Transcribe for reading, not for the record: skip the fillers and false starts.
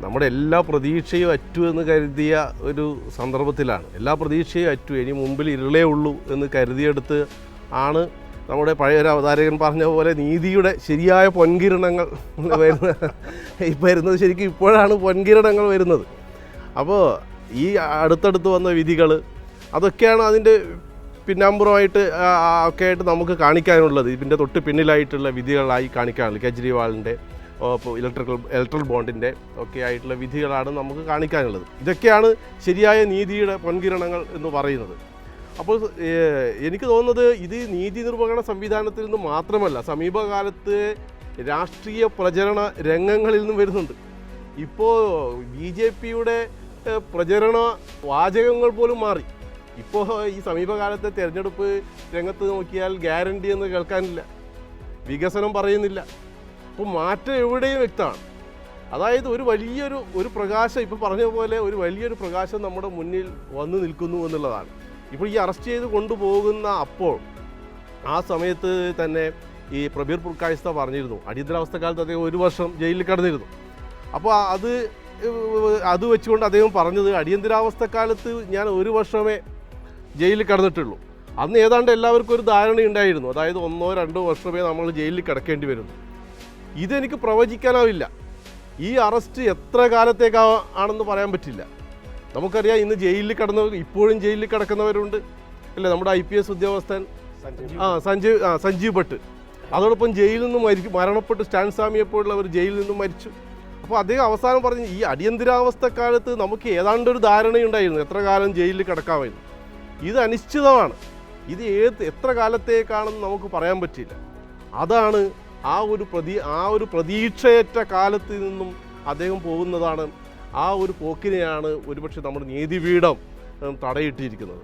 നമ്മുടെ എല്ലാ പ്രതീക്ഷയും അറ്റു എന്ന് കരുതിയ ഒരു സന്ദർഭത്തിലാണ്. എല്ലാ പ്രതീക്ഷയും അറ്റു, ഇനി മുമ്പിൽ ഇരുളേ ഉള്ളൂ എന്ന് കരുതിയെടുത്ത് ആണ് നമ്മുടെ പഴയൊരു അവതാരകൻ പറഞ്ഞ പോലെ നീതിയുടെ ശരിയായ പൊൻകിരണങ്ങൾ വരുന്നത്. ശരിക്കും ഇപ്പോഴാണ് പൊൻകിരണങ്ങൾ വരുന്നത്. അപ്പോൾ ഈ അടുത്തടുത്ത് വന്ന വിധികൾ അതൊക്കെയാണ് അതിൻ്റെ പിന്നാമ്പുറമായിട്ട് ഒക്കെ ആയിട്ട് നമുക്ക് കാണിക്കാനുള്ളത്. ഇതിൻ്റെ തൊട്ട് പിന്നിലായിട്ടുള്ള വിധികളായി കാണിക്കാനുള്ളത്. കേജ്രിവാളിൻ്റെ ഇലക്ട്രൽ ബോണ്ടിൻ്റെ ഒക്കെ ആയിട്ടുള്ള വിധികളാണ് നമുക്ക് കാണിക്കാനുള്ളത്. ഇതൊക്കെയാണ് ശരിയായ നീതിയുടെ പൊൻകിരണങ്ങൾ എന്ന് പറയുന്നത്. അപ്പോൾ എനിക്ക് തോന്നുന്നത് ഇത് നീതി നിർവഹണ സംവിധാനത്തിൽ നിന്ന് മാത്രമല്ല, സമീപകാലത്ത് രാഷ്ട്രീയ പ്രചരണ രംഗങ്ങളിൽ നിന്നും വരുന്നുണ്ട്. ഇപ്പോൾ BJPയുടെ പ്രചരണ വാചകങ്ങൾ പോലും മാറി. ഇപ്പോൾ ഈ സമീപകാലത്തെ തിരഞ്ഞെടുപ്പ് രംഗത്ത് നോക്കിയാൽ ഗ്യാരണ്ടി എന്ന് കേൾക്കാനില്ല, വികസനം പറയുന്നില്ല. അപ്പോൾ മാറ്റം എവിടെയും വ്യക്തമാണ്. അതായത് ഒരു പ്രകാശം, ഇപ്പോൾ പറഞ്ഞ പോലെ ഒരു വലിയൊരു പ്രകാശം നമ്മുടെ മുന്നിൽ വന്നു നിൽക്കുന്നു എന്നുള്ളതാണ്. ഇപ്പോൾ ഈ അറസ്റ്റ് ചെയ്ത് കൊണ്ടുപോകുന്ന അപ്പോൾ ആ സമയത്ത് തന്നെ ഈ പ്രബീർ പുർക്കായിസ്ത പറഞ്ഞിരുന്നു, അടിയന്തരാവസ്ഥക്കാലത്ത് അദ്ദേഹം 1 വർഷം ജയിലിൽ കിടന്നിരുന്നു. അപ്പോൾ അത് വെച്ചുകൊണ്ട് അദ്ദേഹം പറഞ്ഞത്, അടിയന്തരാവസ്ഥക്കാലത്ത് ഞാൻ 1 വർഷമേ ജയിലിൽ കിടന്നിട്ടുള്ളൂ. അന്ന് ഏതാണ്ട് എല്ലാവർക്കും ഒരു ധാരണയുണ്ടായിരുന്നു, അതായത് 1-2 വർഷമേ നമ്മൾ ജയിലിൽ കിടക്കേണ്ടി വരുന്നു. ഇതെനിക്ക് പ്രവചിക്കാനാവില്ല. ഈ അറസ്റ്റ് എത്ര കാലത്തേക്കാണെന്ന് പറയാൻ പറ്റില്ല. നമുക്കറിയാം, ഇന്ന് ജയിലിൽ ഇപ്പോഴും ജയിലിൽ കിടക്കുന്നവരുണ്ട് അല്ലേ. നമ്മുടെ IPS ഉദ്യോഗസ്ഥൻ സഞ്ജീവ് ഭട്ട്, അതോടൊപ്പം ജയിലിൽ നിന്നും മരണപ്പെട്ട് സ്റ്റാൻ സ്വാമിയെപ്പോലുള്ളവർ ജയിലിൽ നിന്നും മരിച്ചു. അപ്പോൾ അദ്ദേഹം അവസാനം പറഞ്ഞു, ഈ അടിയന്തരാവസ്ഥക്കാലത്ത് നമുക്ക് ഏതാണ്ടൊരു ധാരണയുണ്ടായിരുന്നു എത്ര കാലം ജയിലിൽ കിടക്കാമായിരുന്നു. ഇത് അനിശ്ചിതമാണ്. ഇത് എത്ര കാലത്തേക്കാണെന്ന് നമുക്ക് പറയാൻ പറ്റില്ല. അതാണ് ആ ഒരു പ്രതീക്ഷയറ്റ കാലത്ത് നിന്നും അദ്ദേഹം പോകുന്നതാണ്. ആ ഒരു പോക്കിനെയാണ് ഒരുപക്ഷെ നമ്മുടെ നീതിപീഠം തടയിട്ടിരിക്കുന്നത്.